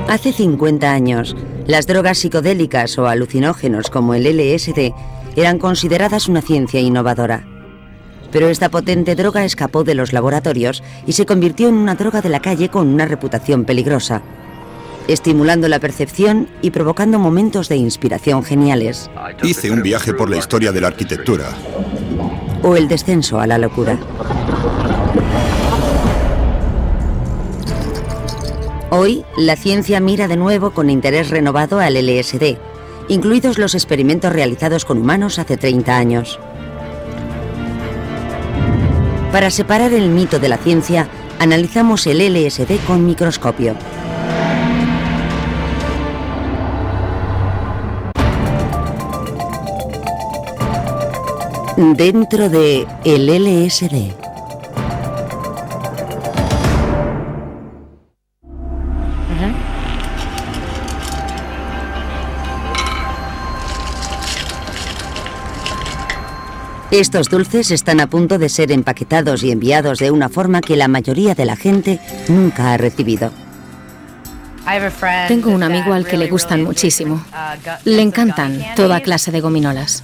Hace 50 años, las drogas psicodélicas o alucinógenos como el LSD eran consideradas una ciencia innovadora. Pero esta potente droga escapó de los laboratorios y se convirtió en una droga de la calle con una reputación peligrosa, estimulando la percepción y provocando momentos de inspiración geniales. Hice un viaje por la historia de la arquitectura. O el descenso a la locura. Hoy, la ciencia mira de nuevo con interés renovado al LSD, incluidos los experimentos realizados con humanos hace 30 años. Para separar el mito de la ciencia, analizamos el LSD con microscopio. Dentro de el LSD. Estos dulces están a punto de ser empaquetados y enviados de una forma que la mayoría de la gente nunca ha recibido. Tengo un amigo al que le gustan muchísimo. Le encantan toda clase de gominolas.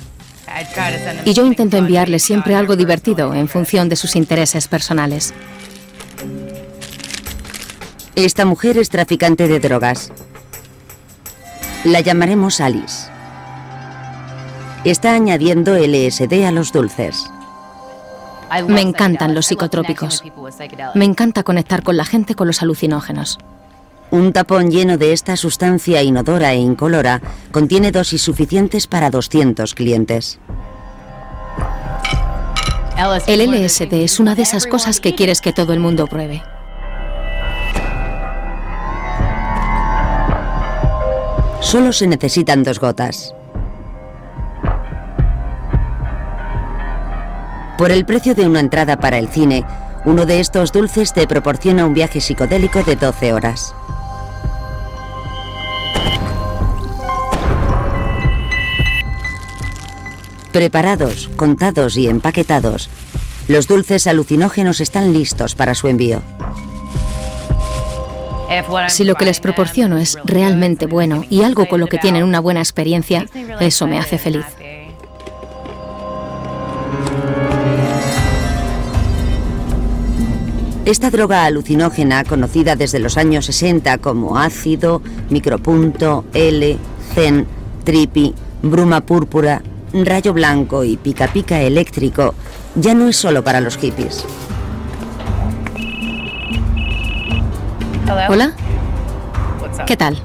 Y yo intento enviarle siempre algo divertido en función de sus intereses personales. Esta mujer es traficante de drogas. La llamaremos Alice. Está añadiendo LSD a los dulces. Me encantan los psicotrópicos. Me encanta conectar con la gente con los alucinógenos. Un tapón lleno de esta sustancia inodora e incolora contiene dosis suficientes para 200 clientes. El LSD es una de esas cosas que quieres que todo el mundo pruebe. Solo se necesitan 2 gotas. Por el precio de una entrada para el cine, uno de estos dulces te proporciona un viaje psicodélico de 12 horas. Preparados, contados y empaquetados, los dulces alucinógenos están listos para su envío. Si lo que les proporciono es realmente bueno y algo con lo que tienen una buena experiencia, eso me hace feliz. Esta droga alucinógena, conocida desde los años 60 como ácido, micropunto, L, zen, trippy, bruma púrpura, rayo blanco y pica pica eléctrico, ya no es solo para los hippies. ¿Hola? ¿Qué tal?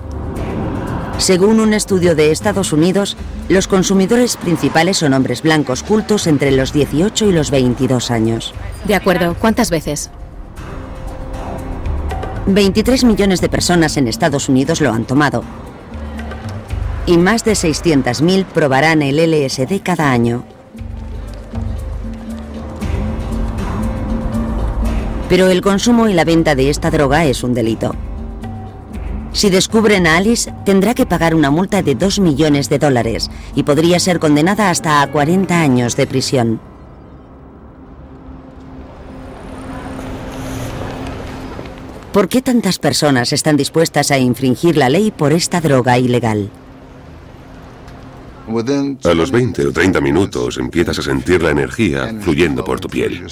Según un estudio de Estados Unidos, los consumidores principales son hombres blancos cultos entre los 18 y los 22 años. De acuerdo, ¿cuántas veces? 23 millones de personas en Estados Unidos lo han tomado. Y más de 600.000 probarán el LSD cada año. Pero el consumo y la venta de esta droga es un delito. Si descubren a Alice, tendrá que pagar una multa de $2 millones y podría ser condenada hasta a 40 años de prisión. ¿Por qué tantas personas están dispuestas a infringir la ley por esta droga ilegal? A los 20 o 30 minutos empiezas a sentir la energía fluyendo por tu piel.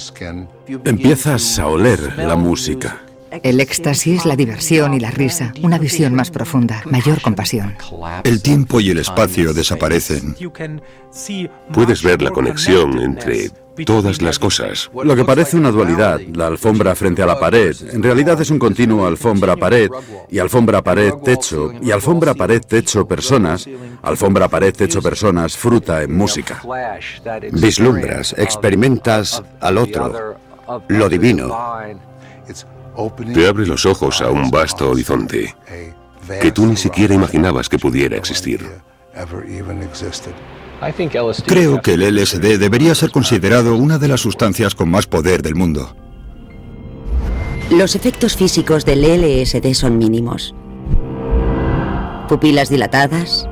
Empiezas a oler la música. El éxtasis, la diversión y la risa, una visión más profunda, mayor compasión. El tiempo y el espacio desaparecen. Puedes ver la conexión entre todas las cosas. Lo que parece una dualidad, la alfombra frente a la pared, en realidad es un continuo alfombra-pared, y alfombra-pared-techo, y alfombra-pared-techo personas, alfombra-pared-techo personas, fruta en música. Vislumbras, experimentas al otro, lo divino. Te abre los ojos a un vasto horizonte que tú ni siquiera imaginabas que pudiera existir. Creo que el LSD debería ser considerado una de las sustancias con más poder del mundo. Los efectos físicos del LSD son mínimos. Pupilas dilatadas,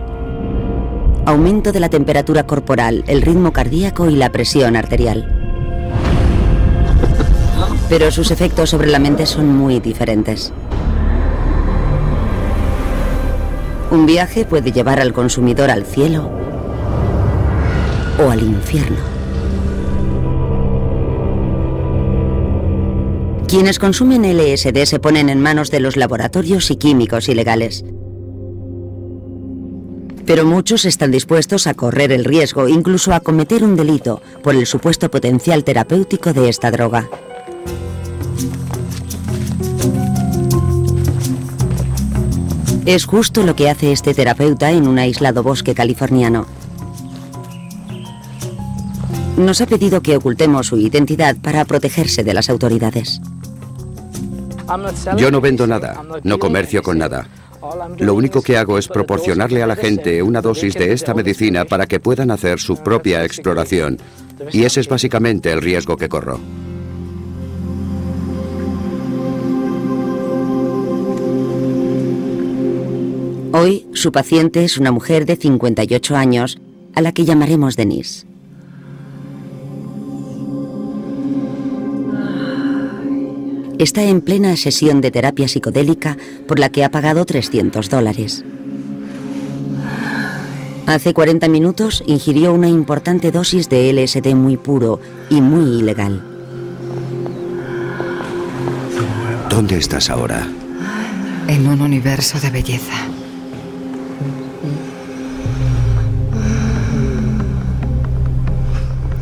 aumento de la temperatura corporal, el ritmo cardíaco y la presión arterial. Pero sus efectos sobre la mente son muy diferentes. Un viaje puede llevar al consumidor al cielo o al infierno. Quienes consumen LSD se ponen en manos de los laboratorios y químicos ilegales. Pero muchos están dispuestos a correr el riesgo, incluso a cometer un delito, por el supuesto potencial terapéutico de esta droga. Es justo lo que hace este terapeuta en un aislado bosque californiano. Nos ha pedido que ocultemos su identidad para protegerse de las autoridades. Yo no vendo nada, no comercio con nada. Lo único que hago es proporcionarle a la gente una dosis de esta medicina para que puedan hacer su propia exploración. Y ese es básicamente el riesgo que corro. Hoy, su paciente es una mujer de 58 años, a la que llamaremos Denise. Está en plena sesión de terapia psicodélica por la que ha pagado $300. Hace 40 minutos ingirió una importante dosis de LSD muy puro y muy ilegal. ¿Dónde estás ahora? En un universo de belleza.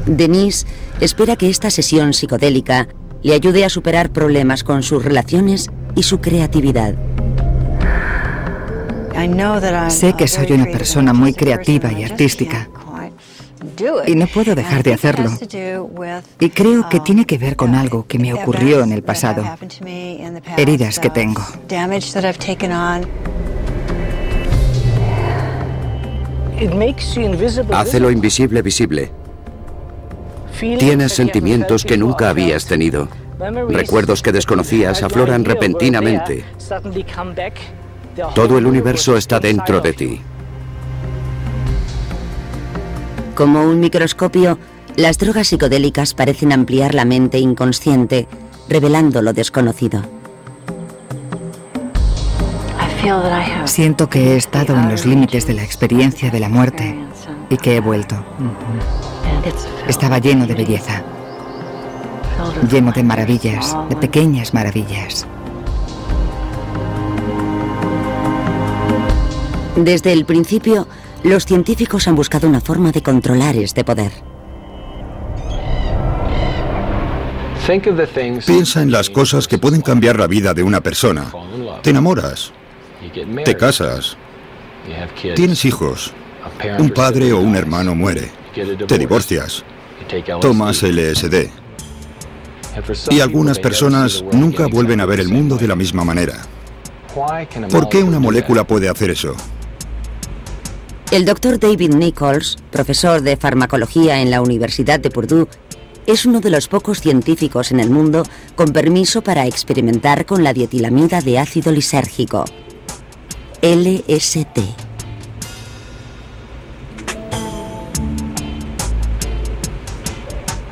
Denise espera que esta sesión psicodélica le ayude a superar problemas con sus relaciones y su creatividad. Sé que soy una persona muy creativa y artística y no puedo dejar de hacerlo. Y creo que tiene que ver con algo que me ocurrió en el pasado, heridas que tengo. Hace lo invisible visible. Tienes sentimientos que nunca habías tenido. Recuerdos que desconocías afloran repentinamente. Todo el universo está dentro de ti. Como un microscopio, las drogas psicodélicas parecen ampliar la mente inconsciente, revelando lo desconocido. Siento que he estado en los límites de la experiencia de la muerte y que he vuelto. Estaba lleno de belleza, lleno de maravillas, de pequeñas maravillas. Desde el principio, los científicos han buscado una forma de controlar este poder. Piensa en las cosas que pueden cambiar la vida de una persona. Te enamoras, te casas, tienes hijos, un padre o un hermano muere, te divorcias, tomas LSD. Y algunas personas nunca vuelven a ver el mundo de la misma manera. ¿Por qué una molécula puede hacer eso? El doctor David Nichols, profesor de farmacología en la Universidad de Purdue, es uno de los pocos científicos en el mundo con permiso para experimentar con la dietilamida de ácido lisérgico, LSD.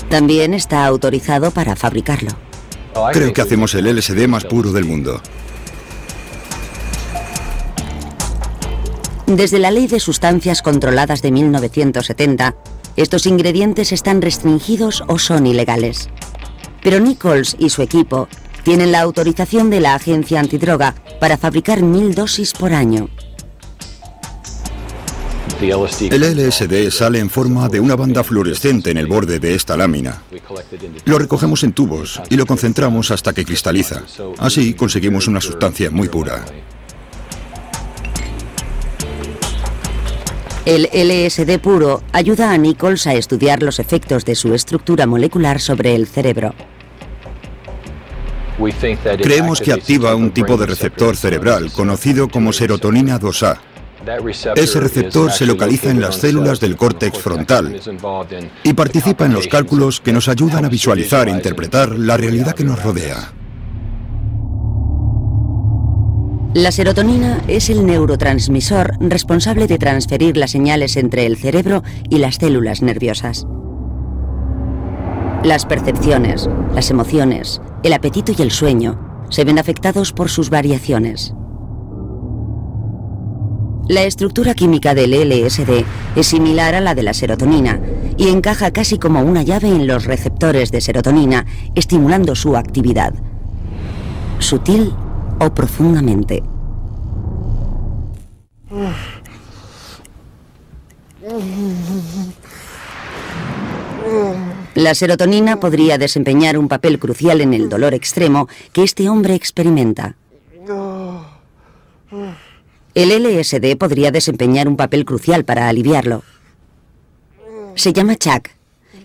También está autorizado para fabricarlo. Creo que hacemos el LSD más puro del mundo. Desde la Ley de Sustancias Controladas de 1970, estos ingredientes están restringidos o son ilegales. Pero Nichols y su equipo tienen la autorización de la Agencia Antidroga para fabricar 1000 dosis por año. El LSD sale en forma de una banda fluorescente en el borde de esta lámina. Lo recogemos en tubos y lo concentramos hasta que cristaliza. Así conseguimos una sustancia muy pura. El LSD puro ayuda a Nichols a estudiar los efectos de su estructura molecular sobre el cerebro. Creemos que activa un tipo de receptor cerebral conocido como serotonina 2A. Ese receptor se localiza en las células del córtex frontal y participa en los cálculos que nos ayudan a visualizar e interpretar la realidad que nos rodea. La serotonina es el neurotransmisor responsable de transferir las señales entre el cerebro y las células nerviosas. Las percepciones, las emociones, el apetito y el sueño se ven afectados por sus variaciones. La estructura química del LSD es similar a la de la serotonina y encaja casi como una llave en los receptores de serotonina, estimulando su actividad, sutil o profundamente. La serotonina podría desempeñar un papel crucial en el dolor extremo que este hombre experimenta. El LSD podría desempeñar un papel crucial para aliviarlo. Se llama Chuck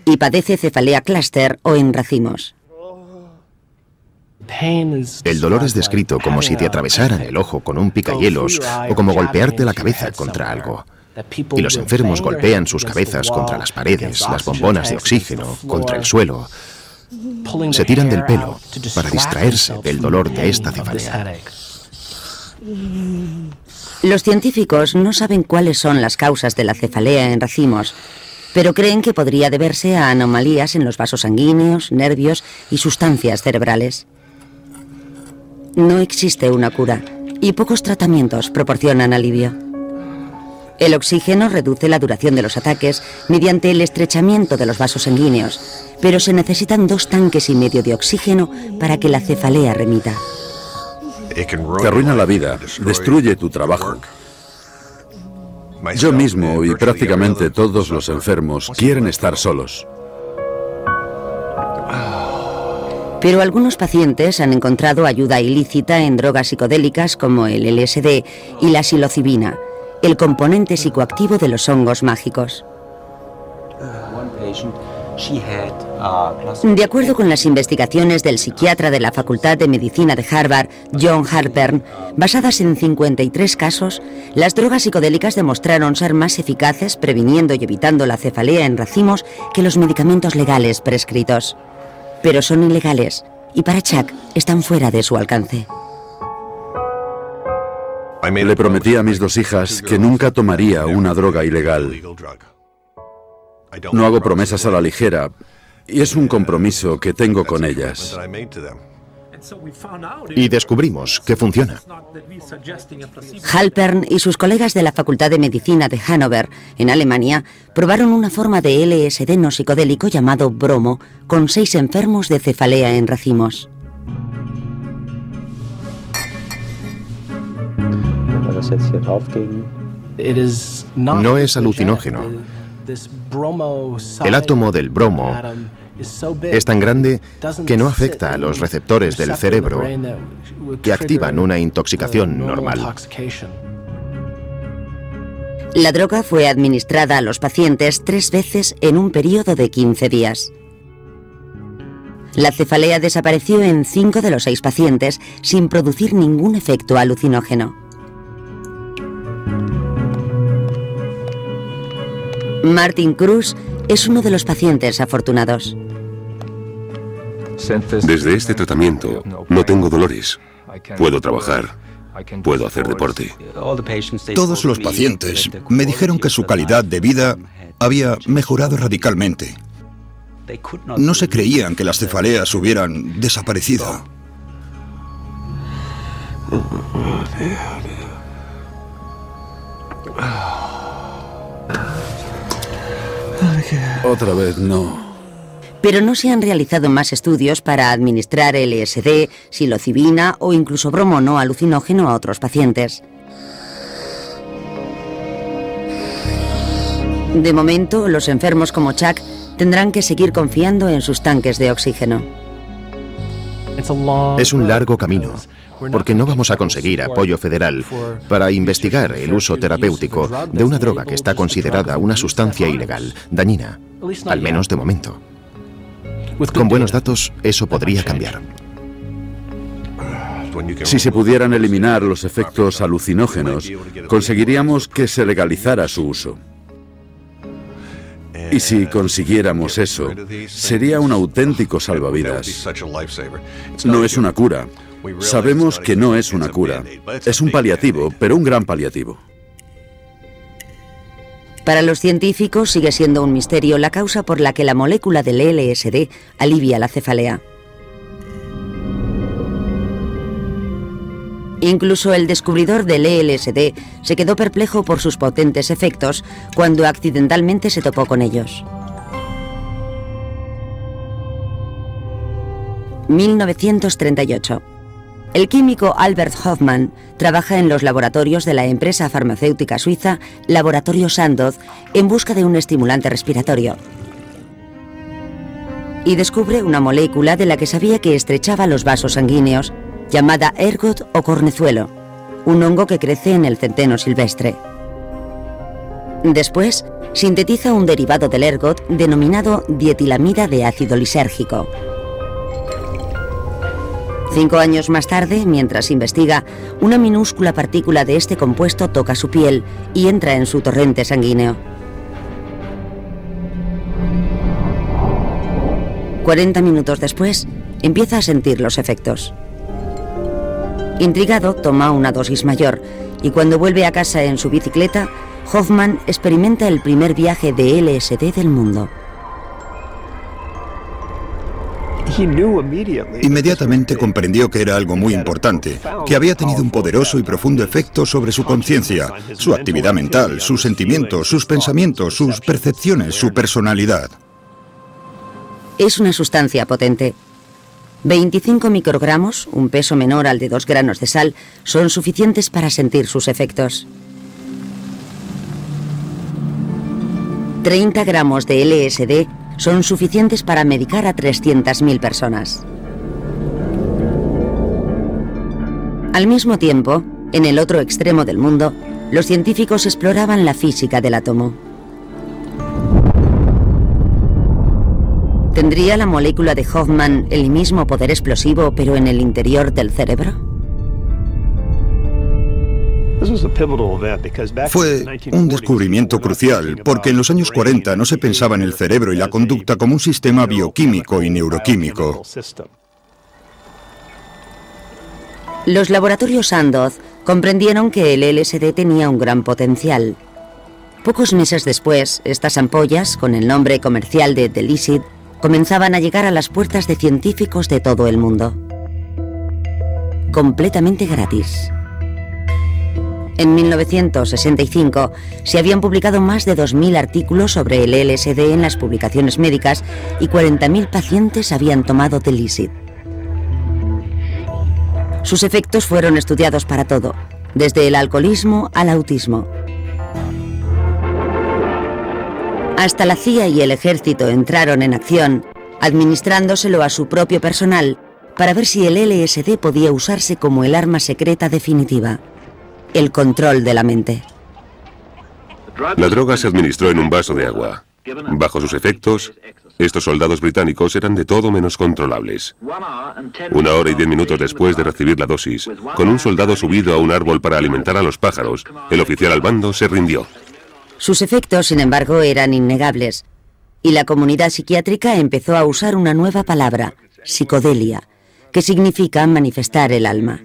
y padece cefalea cluster o en racimos. El dolor es descrito como si te atravesaran el ojo con un picahielos o como golpearte la cabeza contra algo. Y los enfermos golpean sus cabezas contra las paredes, las bombonas de oxígeno, contra el suelo. Se tiran del pelo para distraerse del dolor de esta cefalea. Los científicos no saben cuáles son las causas de la cefalea en racimos, pero creen que podría deberse a anomalías en los vasos sanguíneos, nervios y sustancias cerebrales. No existe una cura y pocos tratamientos proporcionan alivio. El oxígeno reduce la duración de los ataques mediante el estrechamiento de los vasos sanguíneos, pero se necesitan 2,5 tanques de oxígeno para que la cefalea remita. Te arruina la vida, destruye tu trabajo. Yo mismo y prácticamente todos los enfermos quieren estar solos. Pero algunos pacientes han encontrado ayuda ilícita en drogas psicodélicas como el LSD y la psilocibina, el componente psicoactivo de los hongos mágicos. De acuerdo con las investigaciones del psiquiatra de la Facultad de Medicina de Harvard, John Halpern, basadas en 53 casos, las drogas psicodélicas demostraron ser más eficaces previniendo y evitando la cefalea en racimos que los medicamentos legales prescritos. Pero son ilegales y para Chuck están fuera de su alcance. Le prometí a mis 2 hijas que nunca tomaría una droga ilegal. No hago promesas a la ligera y es un compromiso que tengo con ellas. Y descubrimos que funciona. Halpern y sus colegas de la Facultad de Medicina de Hannover, en Alemania, probaron una forma de LSD no psicodélico llamado bromo con 6 enfermos de cefalea en racimos. No es alucinógeno. El átomo del bromo es tan grande que no afecta a los receptores del cerebro que activan una intoxicación normal. La droga fue administrada a los pacientes 3 veces en un periodo de 15 días. La cefalea desapareció en 5 de los 6 pacientes sin producir ningún efecto alucinógeno. Martin Cruz es uno de los pacientes afortunados. Desde este tratamiento no tengo dolores. Puedo trabajar. Puedo hacer deporte. Todos los pacientes me dijeron que su calidad de vida había mejorado radicalmente. No se creían que las cefaleas hubieran desaparecido. Otra vez no. Pero no se han realizado más estudios para administrar LSD, psilocibina o incluso bromo no alucinógeno a otros pacientes. De momento, los enfermos como Chuck tendrán que seguir confiando en sus tanques de oxígeno. Es un largo camino, porque no vamos a conseguir apoyo federal para investigar el uso terapéutico de una droga que está considerada una sustancia ilegal, dañina, al menos de momento. Con buenos datos, eso podría cambiar. Si se pudieran eliminar los efectos alucinógenos, conseguiríamos que se legalizara su uso. Y si consiguiéramos eso, sería un auténtico salvavidas. No es una cura. Sabemos que no es una cura. Es un paliativo, pero un gran paliativo. Para los científicos sigue siendo un misterio la causa por la que la molécula del LSD alivia la cefalea. Incluso el descubridor del LSD se quedó perplejo por sus potentes efectos cuando accidentalmente se topó con ellos. 1938. El químico Albert Hofmann trabaja en los laboratorios de la empresa farmacéutica suiza Laboratorio Sandoz en busca de un estimulante respiratorio. Y descubre una molécula de la que sabía que estrechaba los vasos sanguíneos, llamada ergot o cornezuelo, un hongo que crece en el centeno silvestre. Después, sintetiza un derivado del ergot denominado dietilamida de ácido lisérgico. 5 años más tarde, mientras investiga, una minúscula partícula de este compuesto toca su piel y entra en su torrente sanguíneo. 40 minutos después, empieza a sentir los efectos. Intrigado, toma una dosis mayor y cuando vuelve a casa en su bicicleta, Hofmann experimenta el primer viaje de LSD del mundo. Inmediatamente comprendió que era algo muy importante, que había tenido un poderoso y profundo efecto sobre su conciencia, su actividad mental, sus sentimientos, sus pensamientos, sus percepciones, su personalidad. Es una sustancia potente. 25 microgramos, un peso menor al de 2 granos de sal, son suficientes para sentir sus efectos. 30 gramos de LSD son suficientes para medicar a 300.000 personas. Al mismo tiempo, en el otro extremo del mundo, los científicos exploraban la física del átomo. ¿Tendría la molécula de Hofmann el mismo poder explosivo, pero en el interior del cerebro? Fue un descubrimiento crucial, porque en los años 40 no se pensaba en el cerebro y la conducta como un sistema bioquímico y neuroquímico. Los laboratorios Sandoz comprendieron que el LSD tenía un gran potencial. Pocos meses después, estas ampollas, con el nombre comercial de Delicid, comenzaban a llegar a las puertas de científicos de todo el mundo. Completamente gratis. En 1965 se habían publicado más de 2.000 artículos sobre el LSD en las publicaciones médicas y 40.000 pacientes habían tomado Delicid. Sus efectos fueron estudiados para todo, desde el alcoholismo al autismo. Hasta la CIA y el ejército entraron en acción, administrándoselo a su propio personal para ver si el LSD podía usarse como el arma secreta definitiva. El control de la mente. La droga se administró en un vaso de agua. Bajo sus efectos, estos soldados británicos eran de todo menos controlables. 1 hora y 10 minutos después de recibir la dosis, con un soldado subido a un árbol para alimentar a los pájaros, el oficial al mando se rindió. Sus efectos, sin embargo, eran innegables, y la comunidad psiquiátrica empezó a usar una nueva palabra, psicodelia, que significa manifestar el alma.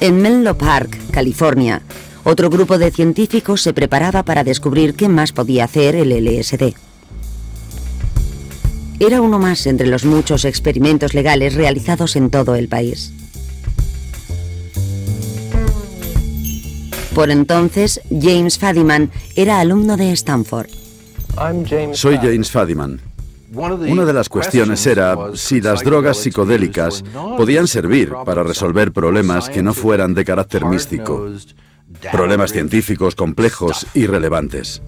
En Menlo Park, California, otro grupo de científicos se preparaba para descubrir qué más podía hacer el LSD. Era uno más entre los muchos experimentos legales realizados en todo el país. Por entonces, James Fadiman era alumno de Stanford. Soy James Fadiman. Una de las cuestiones era si las drogas psicodélicas podían servir para resolver problemas que no fueran de carácter místico, problemas científicos complejos y relevantes.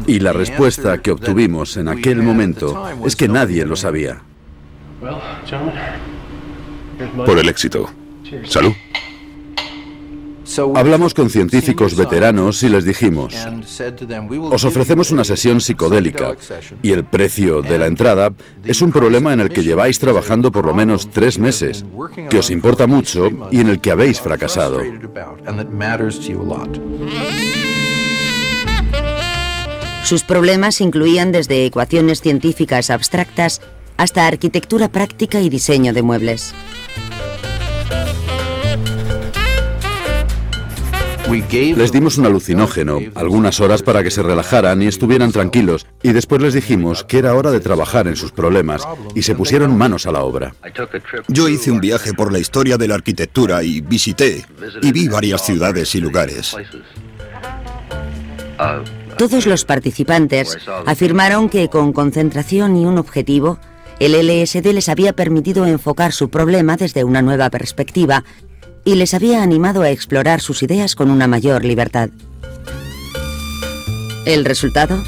Y la respuesta que obtuvimos en aquel momento es que nadie lo sabía. Por el éxito. Salud. Hablamos con científicos veteranos y les dijimos, os ofrecemos una sesión psicodélica y el precio de la entrada es un problema en el que lleváis trabajando por lo menos 3 meses, que os importa mucho y en el que habéis fracasado. Sus problemas incluían desde ecuaciones científicas abstractas hasta arquitectura práctica y diseño de muebles. Les dimos un alucinógeno, algunas horas para que se relajaran y estuvieran tranquilos, y después les dijimos que era hora de trabajar en sus problemas, y se pusieron manos a la obra. Yo hice un viaje por la historia de la arquitectura y visité y vi varias ciudades y lugares. Todos los participantes afirmaron que con concentración y un objetivo, el LSD les había permitido enfocar su problema desde una nueva perspectiva y les había animado a explorar sus ideas con una mayor libertad. ¿El resultado?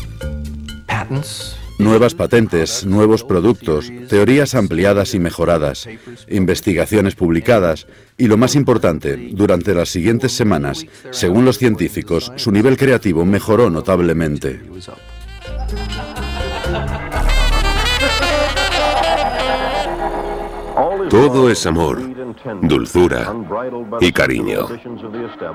Nuevas patentes, nuevos productos, teorías ampliadas y mejoradas, investigaciones publicadas y, lo más importante, durante las siguientes semanas, según los científicos, su nivel creativo mejoró notablemente. Todo es amor, dulzura y cariño.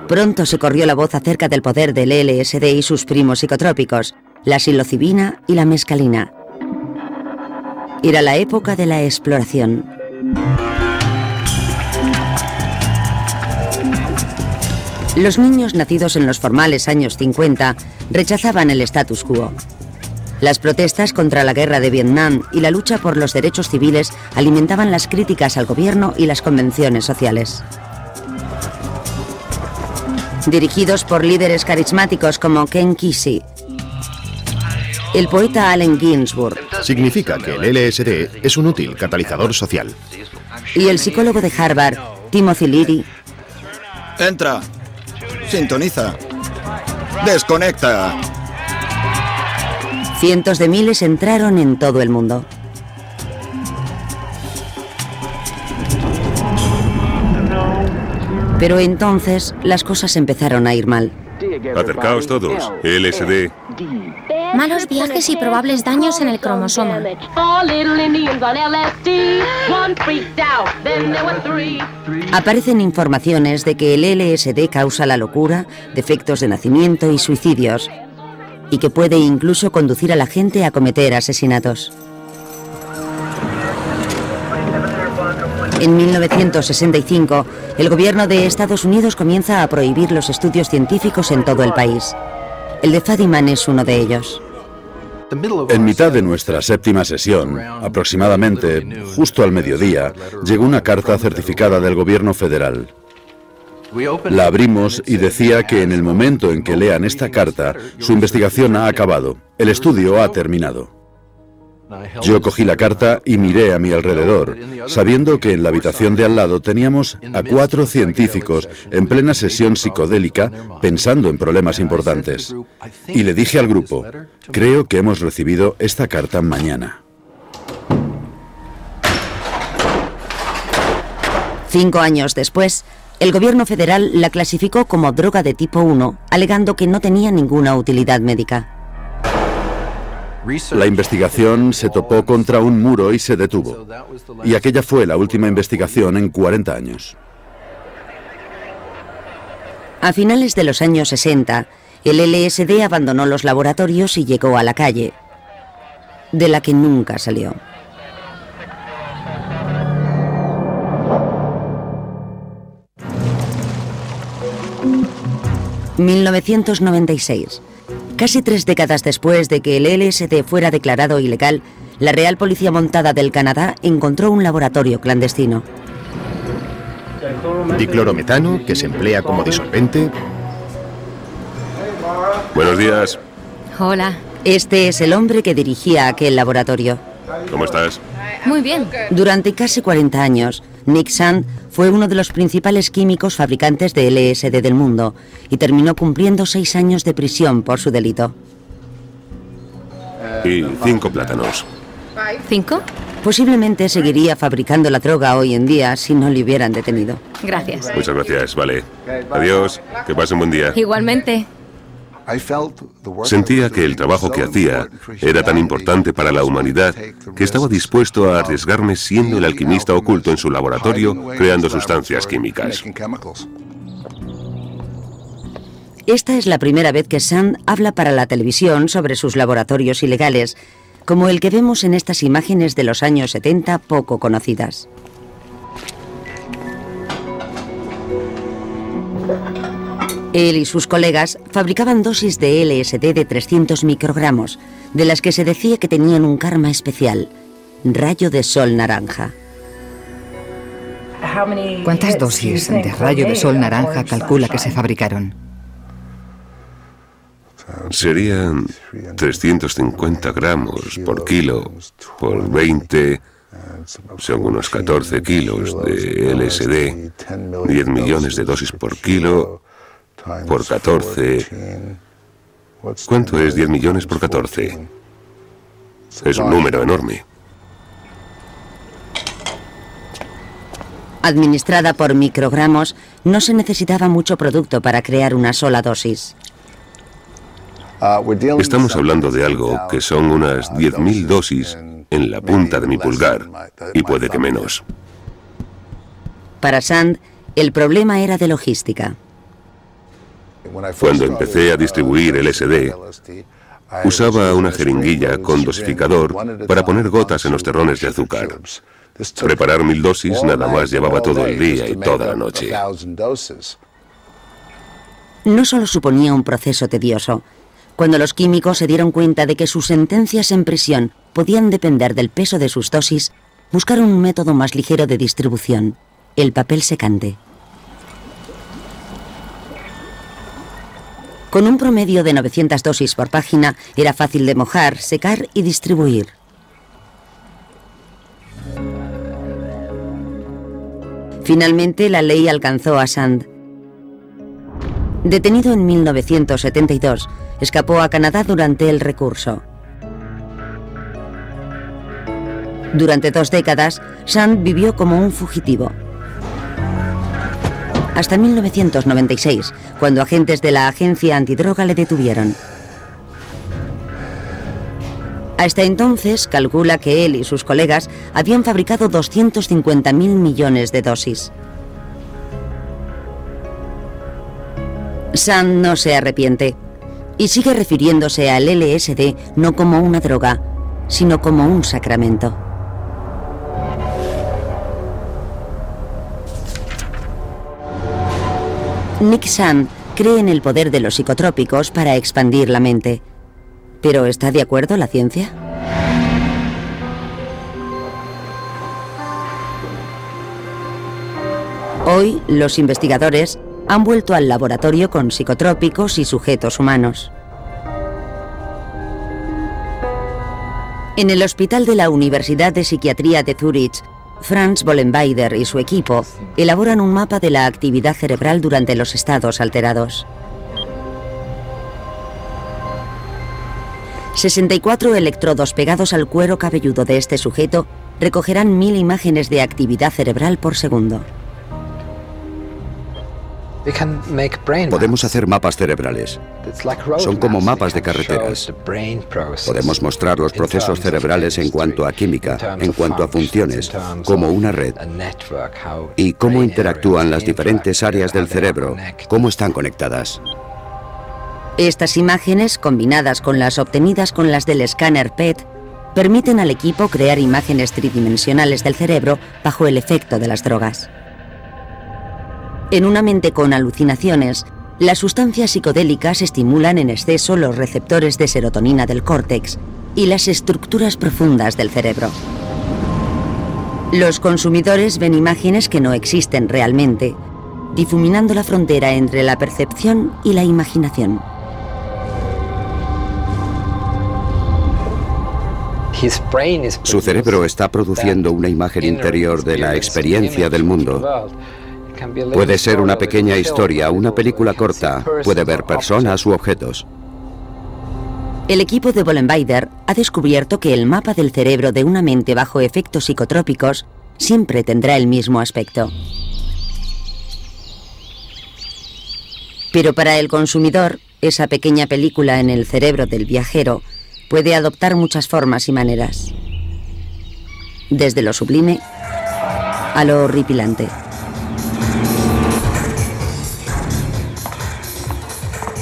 Pronto se corrió la voz acerca del poder del LSD y sus primos psicotrópicos, la psilocibina y la mescalina. Era la época de la exploración. Los niños nacidos en los formales años 50 rechazaban el status quo. Las protestas contra la guerra de Vietnam y la lucha por los derechos civiles alimentaban las críticas al gobierno y las convenciones sociales. Dirigidos por líderes carismáticos como Ken Kesey, el poeta Allen Ginsberg Significa que el LSD es un útil catalizador social. y el psicólogo de Harvard, Timothy Leary, Entra. Sintoniza. Desconecta. cientos de miles entraron en todo el mundo. Pero entonces las cosas empezaron a ir mal. Acercaos todos. LSD. Malos viajes y probables daños en el cromosoma. Aparecen informaciones de que el LSD causa la locura, defectos de nacimiento y suicidios, y que puede incluso conducir a la gente a cometer asesinatos. En 1965, el gobierno de Estados Unidos comienza a prohibir los estudios científicos en todo el país. El de Fadiman es uno de ellos. En mitad de nuestra séptima sesión, aproximadamente justo al mediodía, llegó una carta certificada del gobierno federal. La abrimos y decía que en el momento en que lean esta carta, su investigación ha acabado, el estudio ha terminado. Yo cogí la carta y miré a mi alrededor, sabiendo que en la habitación de al lado teníamos a 4 científicos en plena sesión psicodélica pensando en problemas importantes. Y le dije al grupo, creo que hemos recibido esta carta mañana. 5 años después, el gobierno federal la clasificó como droga de tipo 1, alegando que no tenía ninguna utilidad médica. La investigación se topó contra un muro y se detuvo. Y aquella fue la última investigación en 40 años. A finales de los años 60, el LSD abandonó los laboratorios y llegó a la calle, de la que nunca salió. ...1996... Casi 3 décadas después de que el LSD fuera declarado ilegal, la Real Policía Montada del Canadá encontró un laboratorio clandestino. Diclorometano, que se emplea como disolvente. Buenos días. Hola. Este es el hombre que dirigía aquel laboratorio. ¿Cómo estás? Muy bien. Durante casi 40 años, Nick Sand fue uno de los principales químicos fabricantes de LSD del mundo y terminó cumpliendo 6 años de prisión por su delito. Y 5 plátanos. ¿5? Posiblemente seguiría fabricando la droga hoy en día si no le hubieran detenido. Gracias. Muchas gracias, vale. Adiós, que pase un buen día. Igualmente. Sentía que el trabajo que hacía era tan importante para la humanidad que estaba dispuesto a arriesgarme siendo el alquimista oculto en su laboratorio creando sustancias químicas. Esta es la primera vez que Sand habla para la televisión sobre sus laboratorios ilegales, como el que vemos en estas imágenes de los años 70 poco conocidas. Él y sus colegas fabricaban dosis de LSD de 300 microgramos, de las que se decía que tenían un karma especial, rayo de sol naranja. ¿Cuántas dosis de rayo de sol naranja calcula que se fabricaron? Serían 350 gramos por kilo, por 20, son unos 14 kilos de LSD, 10 millones de dosis por kilo, por 14. ¿Cuánto es 10 millones por 14? Es un número enorme. Administrada por microgramos, no se necesitaba mucho producto para crear una sola dosis. Estamos hablando de algo que son unas 10.000 dosis en la punta de mi pulgar, y puede que menos. Para Sand, el problema era de logística. Cuando empecé a distribuir LSD, usaba una jeringuilla con dosificador para poner gotas en los terrones de azúcar. Preparar 1000 dosis nada más llevaba todo el día y toda la noche. No solo suponía un proceso tedioso. Cuando los químicos se dieron cuenta de que sus sentencias en prisión podían depender del peso de sus dosis, buscaron un método más ligero de distribución, el papel secante. Con un promedio de 900 dosis por página, era fácil de mojar, secar y distribuir. Finalmente, la ley alcanzó a Sand. Detenido en 1972, escapó a Canadá durante el recurso. Durante 2 décadas, Sand vivió como un fugitivo. Hasta 1996, cuando agentes de la agencia antidroga le detuvieron. Hasta entonces, calcula que él y sus colegas habían fabricado 250.000 millones de dosis. Sand no se arrepiente y sigue refiriéndose al LSD no como una droga, sino como un sacramento. Nick Sand cree en el poder de los psicotrópicos para expandir la mente. ¿Pero está de acuerdo la ciencia? Hoy, los investigadores han vuelto al laboratorio con psicotrópicos y sujetos humanos. En el hospital de la Universidad de Psiquiatría de Zúrich, Franz Bollenweider y su equipo elaboran un mapa de la actividad cerebral durante los estados alterados. 64 electrodos pegados al cuero cabelludo de este sujeto recogerán 1000 imágenes de actividad cerebral por segundo. Podemos hacer mapas cerebrales. Son como mapas de carreteras. Podemos mostrar los procesos cerebrales en cuanto a química, en cuanto a funciones, como una red. Y cómo interactúan las diferentes áreas del cerebro, cómo están conectadas. Estas imágenes, combinadas con las obtenidas con las del escáner PET, permiten al equipo crear imágenes tridimensionales del cerebro bajo el efecto de las drogas. En una mente con alucinaciones, las sustancias psicodélicas estimulan en exceso los receptores de serotonina del córtex y las estructuras profundas del cerebro. Los consumidores ven imágenes que no existen realmente, difuminando la frontera entre la percepción y la imaginación. Su cerebro está produciendo una imagen interior de la experiencia del mundo. Puede ser una pequeña historia, una película corta, puede ver personas u objetos. El equipo de Bollenweider ha descubierto que el mapa del cerebro de una mente bajo efectos psicotrópicos siempre tendrá el mismo aspecto. Pero para el consumidor, esa pequeña película en el cerebro del viajero puede adoptar muchas formas y maneras. Desde lo sublime a lo horripilante.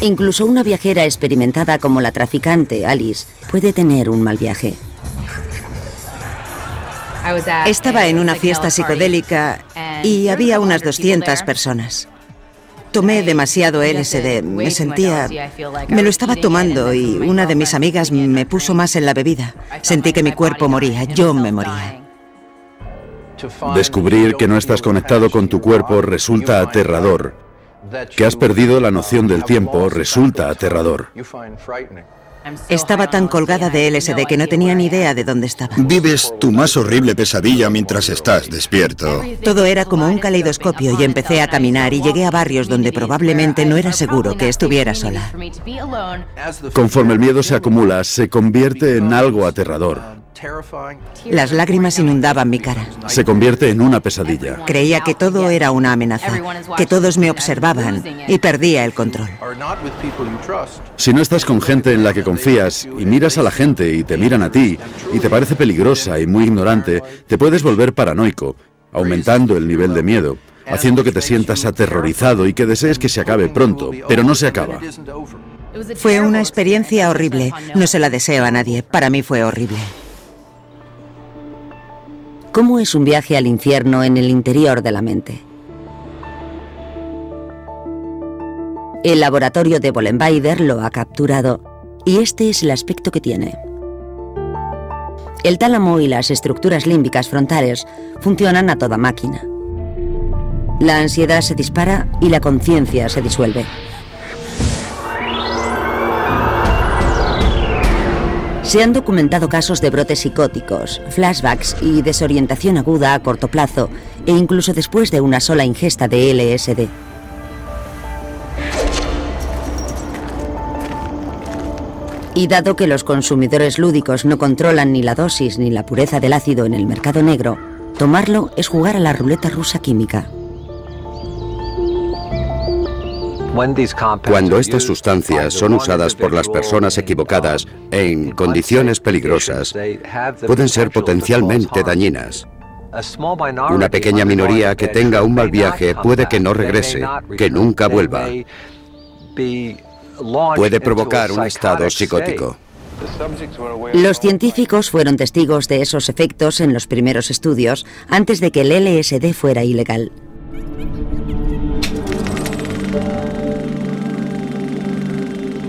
Incluso una viajera experimentada como la traficante Alice puede tener un mal viaje. Estaba en una fiesta psicodélica y había unas 200 personas. Tomé demasiado LSD, me lo estaba tomando y una de mis amigas me puso más en la bebida. Sentí que mi cuerpo moría, yo me moría. Descubrir que no estás conectado con tu cuerpo resulta aterrador. Que has perdido la noción del tiempo resulta aterrador. Estaba tan colgada de LSD que no tenía ni idea de dónde estaba. Vives tu más horrible pesadilla mientras estás despierto. Todo era como un caleidoscopio y empecé a caminar y llegué a barrios donde probablemente no era seguro que estuviera sola. Conforme el miedo se acumula, se convierte en algo aterrador. Las lágrimas inundaban mi cara. Se convierte en una pesadilla. Creía que todo era una amenaza, que todos me observaban y perdía el control. Si no estás con gente en la que confías y miras a la gente y te miran a ti y te parece peligrosa y muy ignorante, te puedes volver paranoico, aumentando el nivel de miedo, haciendo que te sientas aterrorizado y que desees que se acabe pronto, pero no se acaba. Fue una experiencia horrible. No se la deseo a nadie. Para mí fue horrible. ¿Cómo es un viaje al infierno en el interior de la mente? El laboratorio de Bollenweider lo ha capturado y este es el aspecto que tiene. El tálamo y las estructuras límbicas frontales funcionan a toda máquina. La ansiedad se dispara y la conciencia se disuelve. Se han documentado casos de brotes psicóticos, flashbacks y desorientación aguda a corto plazo e incluso después de una sola ingesta de LSD. Y dado que los consumidores lúdicos no controlan ni la dosis ni la pureza del ácido en el mercado negro, tomarlo es jugar a la ruleta rusa química. Cuando estas sustancias son usadas por las personas equivocadas en condiciones peligrosas, pueden ser potencialmente dañinas. Una pequeña minoría que tenga un mal viaje puede que no regrese, que nunca vuelva. Puede provocar un estado psicótico. Los científicos fueron testigos de esos efectos en los primeros estudios antes de que el LSD fuera ilegal.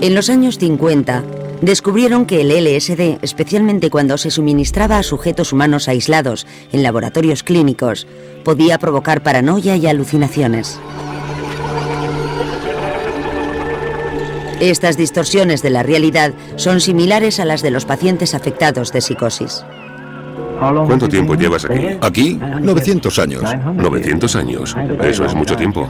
En los años 50, descubrieron que el LSD, especialmente cuando se suministraba a sujetos humanos aislados en laboratorios clínicos, podía provocar paranoia y alucinaciones. Estas distorsiones de la realidad son similares a las de los pacientes afectados de psicosis. ¿Cuánto tiempo llevas aquí? Aquí, 900 años. 900 años. Eso es mucho tiempo.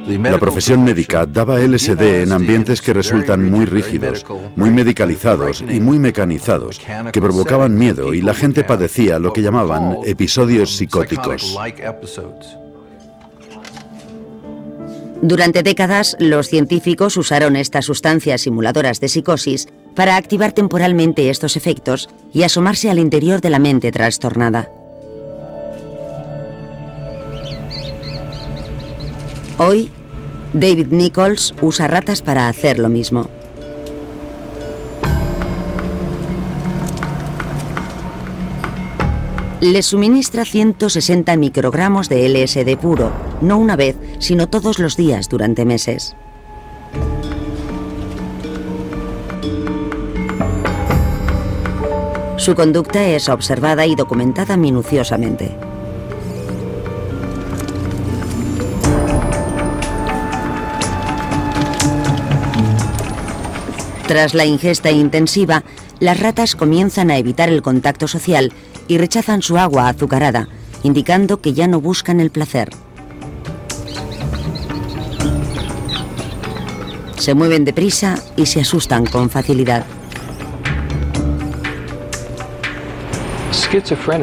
La profesión médica daba LSD en ambientes que resultan muy rígidos, muy medicalizados y muy mecanizados, que provocaban miedo y la gente padecía lo que llamaban episodios psicóticos. Durante décadas, los científicos usaron estas sustancias simuladoras de psicosis para activar temporalmente estos efectos y asomarse al interior de la mente trastornada. Hoy, David Nichols usa ratas para hacer lo mismo. Les suministra 160 microgramos de LSD puro, no una vez, sino todos los días durante meses. Su conducta es observada y documentada minuciosamente. Tras la ingesta intensiva, las ratas comienzan a evitar el contacto social y rechazan su agua azucarada, indicando que ya no buscan el placer. Se mueven deprisa y se asustan con facilidad.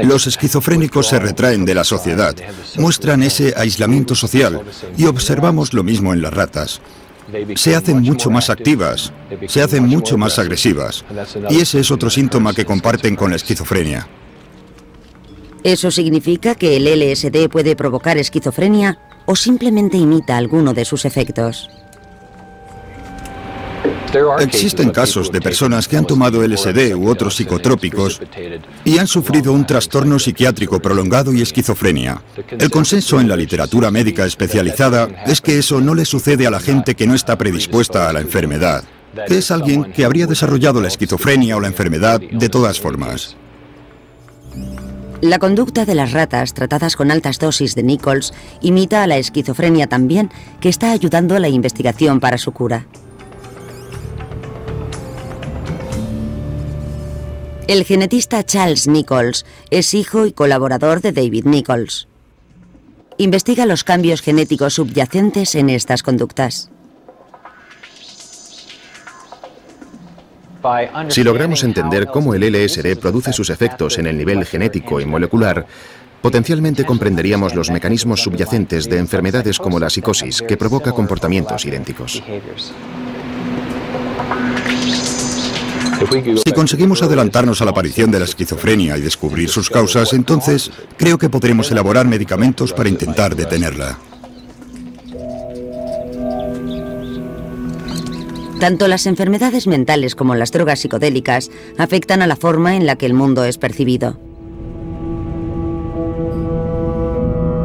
Los esquizofrénicos se retraen de la sociedad, muestran ese aislamiento social y observamos lo mismo en las ratas. Se hacen mucho más activas, se hacen mucho más agresivas, y ese es otro síntoma que comparten con la esquizofrenia. ¿Eso significa que el LSD puede provocar esquizofrenia o simplemente imita alguno de sus efectos? Existen casos de personas que han tomado LSD u otros psicotrópicos y han sufrido un trastorno psiquiátrico prolongado y esquizofrenia. El consenso en la literatura médica especializada es que eso no le sucede a la gente que no está predispuesta a la enfermedad, que es alguien que habría desarrollado la esquizofrenia o la enfermedad de todas formas. La conducta de las ratas tratadas con altas dosis de Nichols imita a la esquizofrenia también, que está ayudando a la investigación para su cura. El genetista Charles Nichols es hijo y colaborador de David Nichols. Investiga los cambios genéticos subyacentes en estas conductas. Si logramos entender cómo el LSD produce sus efectos en el nivel genético y molecular, potencialmente comprenderíamos los mecanismos subyacentes de enfermedades como la psicosis, que provoca comportamientos idénticos. Si conseguimos adelantarnos a la aparición de la esquizofrenia y descubrir sus causas, entonces creo que podremos elaborar medicamentos para intentar detenerla. Tanto las enfermedades mentales como las drogas psicodélicas afectan a la forma en la que el mundo es percibido.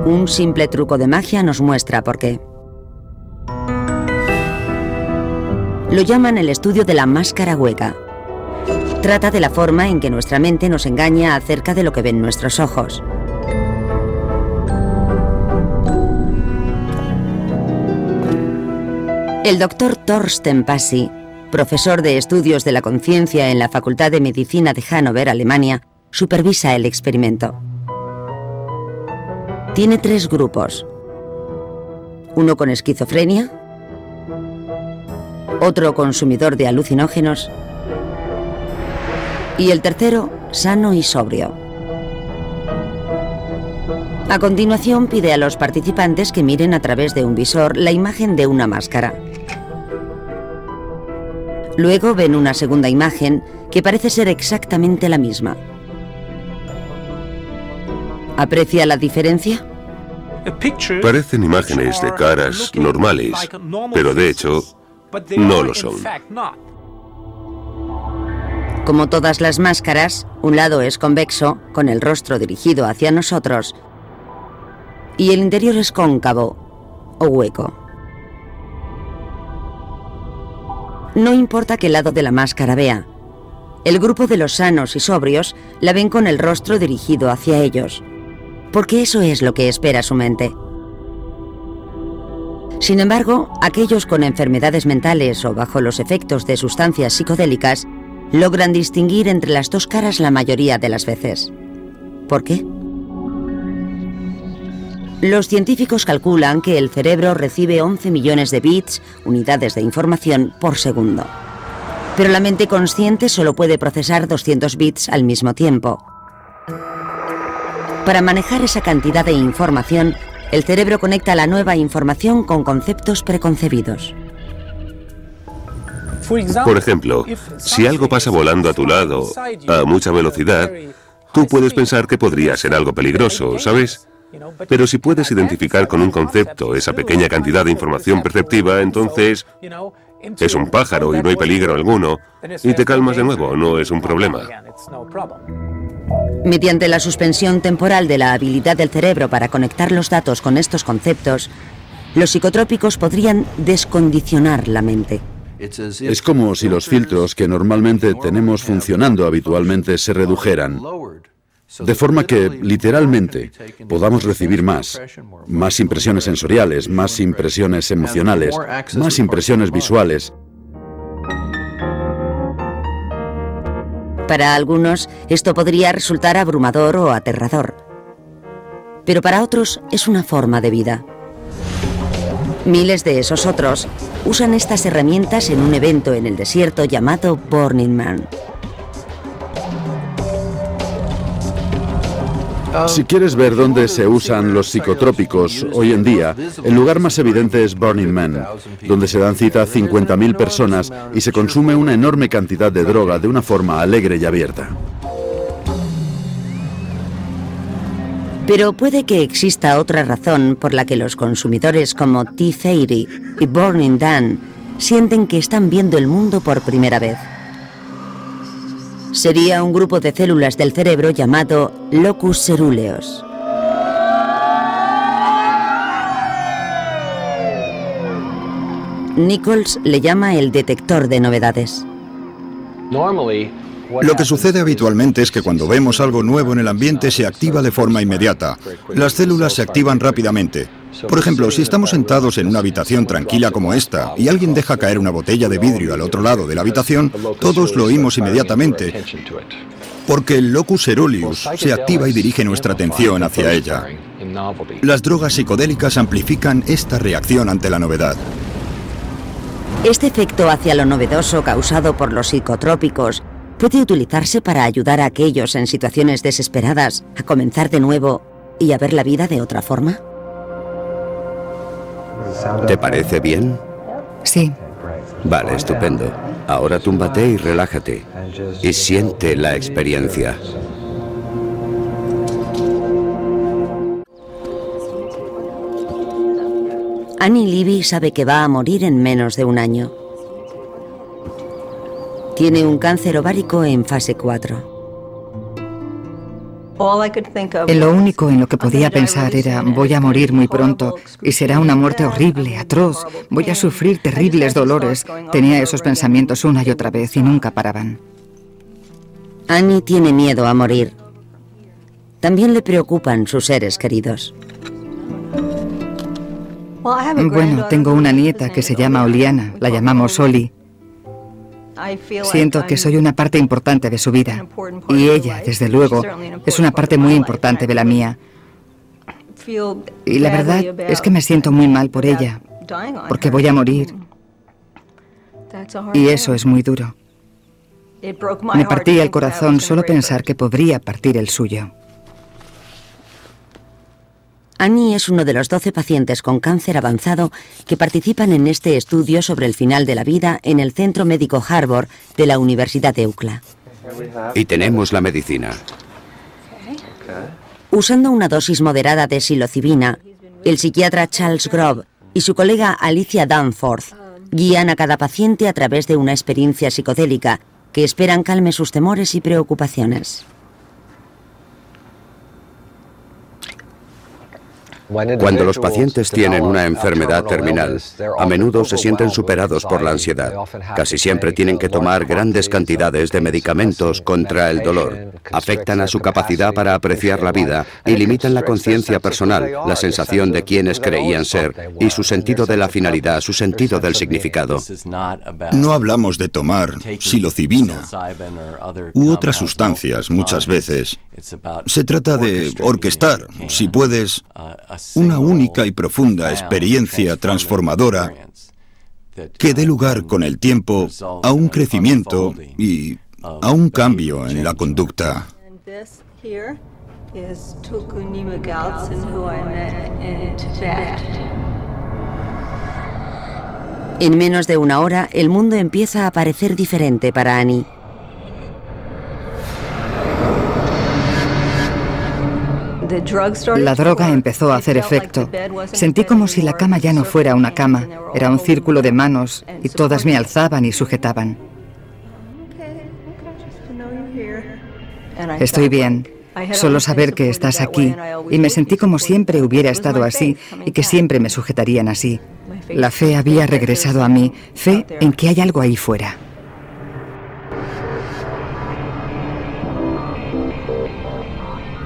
Un simple truco de magia nos muestra por qué. Lo llaman el estudio de la máscara hueca. Trata de la forma en que nuestra mente nos engaña acerca de lo que ven nuestros ojos. El doctor Thorsten Passy, profesor de estudios de la conciencia en la Facultad de Medicina de Hannover, Alemania, supervisa el experimento. Tiene 3 grupos. Uno con esquizofrenia, otro consumidor de alucinógenos y el tercero sano y sobrio. A continuación pide a los participantes que miren a través de un visor la imagen de una máscara. Luego ven una segunda imagen que parece ser exactamente la misma. ¿Aprecia la diferencia? Parecen imágenes de caras normales, pero de hecho no lo son. Como todas las máscaras, un lado es convexo, con el rostro dirigido hacia nosotros, y el interior es cóncavo o hueco. No importa qué lado de la máscara vea. El grupo de los sanos y sobrios la ven con el rostro dirigido hacia ellos, porque eso es lo que espera su mente. Sin embargo, aquellos con enfermedades mentales o bajo los efectos de sustancias psicodélicas logran distinguir entre las dos caras la mayoría de las veces. ¿Por qué? Los científicos calculan que el cerebro recibe 11 millones de bits, unidades de información, por segundo. Pero la mente consciente solo puede procesar 200 bits al mismo tiempo. Para manejar esa cantidad de información, el cerebro conecta la nueva información con conceptos preconcebidos. Por ejemplo, si algo pasa volando a tu lado a mucha velocidad, tú puedes pensar que podría ser algo peligroso, ¿sabes? Pero si puedes identificar con un concepto esa pequeña cantidad de información perceptiva, entonces es un pájaro y no hay peligro alguno, y te calmas de nuevo, no es un problema. Mediante la suspensión temporal de la habilidad del cerebro para conectar los datos con estos conceptos, los psicotrópicos podrían descondicionar la mente. Es como si los filtros que normalmente tenemos funcionando habitualmente se redujeran, de forma que, literalmente, podamos recibir más impresiones sensoriales, más impresiones emocionales, más impresiones visuales. Para algunos, esto podría resultar abrumador o aterrador. Pero para otros es una forma de vida. Miles de esos otros usan estas herramientas en un evento en el desierto llamado Burning Man. Si quieres ver dónde se usan los psicotrópicos hoy en día, el lugar más evidente es Burning Man, donde se dan cita a 50.000 personas y se consume una enorme cantidad de droga de una forma alegre y abierta. Pero puede que exista otra razón por la que los consumidores como T-Theory y Burning Dan sienten que están viendo el mundo por primera vez. Sería un grupo de células del cerebro llamado locus ceruleus. Nichols le llama el detector de novedades. Lo que sucede habitualmente es que cuando vemos algo nuevo en el ambiente se activa de forma inmediata. Las células se activan rápidamente. Por ejemplo, si estamos sentados en una habitación tranquila como esta y alguien deja caer una botella de vidrio al otro lado de la habitación, todos lo oímos inmediatamente, porque el locus ceruleus se activa y dirige nuestra atención hacia ella. Las drogas psicodélicas amplifican esta reacción ante la novedad. Este efecto hacia lo novedoso causado por los psicotrópicos puede utilizarse para ayudar a aquellos en situaciones desesperadas a comenzar de nuevo y a ver la vida de otra forma. ¿Te parece bien? Sí. Vale, estupendo. Ahora túmbate y relájate. Y siente la experiencia. Annie Levy sabe que va a morir en menos de un año. Tiene un cáncer ovárico en fase 4. Lo único en lo que podía pensar era: voy a morir muy pronto y será una muerte horrible, atroz, voy a sufrir terribles dolores. Tenía esos pensamientos una y otra vez y nunca paraban. Annie tiene miedo a morir. También le preocupan sus seres queridos. Bueno, tengo una nieta que se llama Oliana, la llamamos Oli. Siento que soy una parte importante de su vida. Y ella, desde luego, es una parte muy importante de la mía. Y la verdad es que me siento muy mal por ella, porque voy a morir. Y eso es muy duro. Me partía el corazón solo pensar que podría partir el suyo. Annie es uno de los 12 pacientes con cáncer avanzado que participan en este estudio sobre el final de la vida en el Centro Médico Harvard de la Universidad de UCLA. Y tenemos la medicina. Usando una dosis moderada de psilocibina, el psiquiatra Charles Grove y su colega Alicia Danforth guían a cada paciente a través de una experiencia psicodélica que esperan calme sus temores y preocupaciones. Cuando los pacientes tienen una enfermedad terminal, a menudo se sienten superados por la ansiedad. Casi siempre tienen que tomar grandes cantidades de medicamentos contra el dolor. Afectan a su capacidad para apreciar la vida y limitan la conciencia personal, la sensación de quienes creían ser y su sentido de la finalidad, su sentido del significado. No hablamos de tomar psilocibina u otras sustancias muchas veces. Se trata de orquestar, si puedes, una única y profunda experiencia transformadora que dé lugar con el tiempo a un crecimiento y a un cambio en la conducta. En menos de una hora, el mundo empieza a parecer diferente para Annie. La droga empezó a hacer efecto. Sentí como si la cama ya no fuera una cama, era un círculo de manos y todas me alzaban y sujetaban. Estoy bien, solo saber que estás aquí, y me sentí como siempre hubiera estado así y que siempre me sujetarían así. La fe había regresado a mí, fe en que hay algo ahí fuera.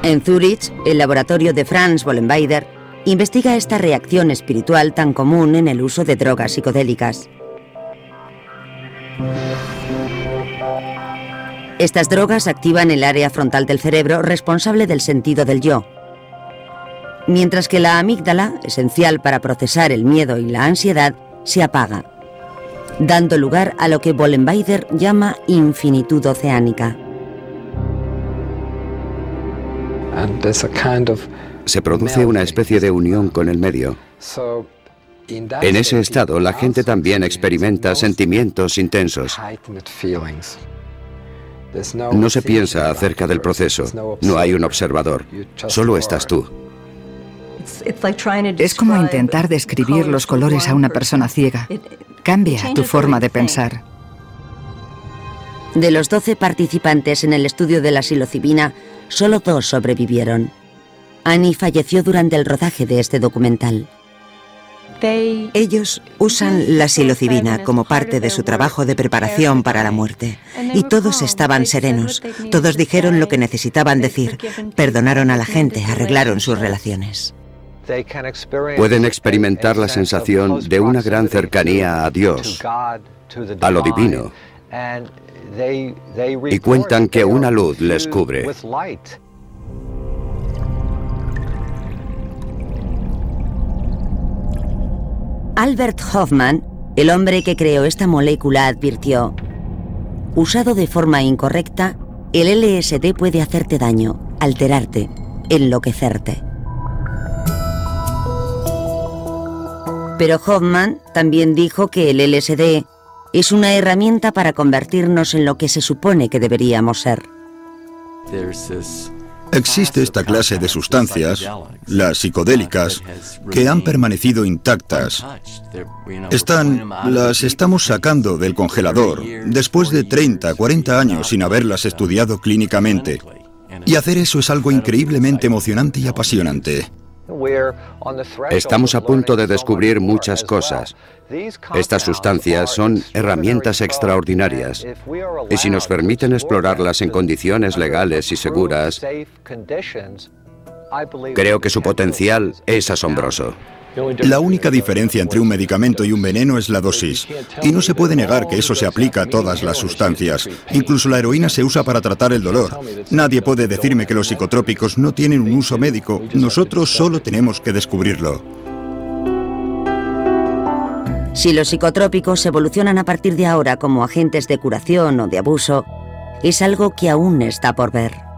En Zúrich, el laboratorio de Franz Bollenweider investiga esta reacción espiritual tan común en el uso de drogas psicodélicas. Estas drogas activan el área frontal del cerebro responsable del sentido del yo, mientras que la amígdala, esencial para procesar el miedo y la ansiedad, se apaga, dando lugar a lo que Bollenweider llama infinitud oceánica. Se produce una especie de unión con el medio. En ese estado, la gente también experimenta sentimientos intensos. No se piensa acerca del proceso, no hay un observador, solo estás tú. Es como intentar describir los colores a una persona ciega. Cambia tu forma de pensar. De los 12 participantes en el estudio de la psilocibina, solo 2 sobrevivieron. Annie falleció durante el rodaje de este documental. Ellos usan la psilocibina como parte de su trabajo de preparación para la muerte. Y todos estaban serenos. Todos dijeron lo que necesitaban decir. Perdonaron a la gente, arreglaron sus relaciones. Pueden experimentar la sensación de una gran cercanía a Dios, a lo divino, y cuentan que una luz les cubre. Albert Hofmann, el hombre que creó esta molécula, advirtió: usado de forma incorrecta, el LSD puede hacerte daño, alterarte, enloquecerte. Pero Hofmann también dijo que el LSD es una herramienta para convertirnos en lo que se supone que deberíamos ser. Existe esta clase de sustancias, las psicodélicas, que han permanecido intactas. Las estamos sacando del congelador después de 30, 40 años sin haberlas estudiado clínicamente. Y hacer eso es algo increíblemente emocionante y apasionante. Estamos a punto de descubrir muchas cosas. Estas sustancias son herramientas extraordinarias, y si nos permiten explorarlas en condiciones legales y seguras, creo que su potencial es asombroso. La única diferencia entre un medicamento y un veneno es la dosis. Y no se puede negar que eso se aplica a todas las sustancias. Incluso la heroína se usa para tratar el dolor. Nadie puede decirme que los psicotrópicos no tienen un uso médico. Nosotros solo tenemos que descubrirlo. Si los psicotrópicos evolucionan a partir de ahora como agentes de curación o de abuso, es algo que aún está por ver.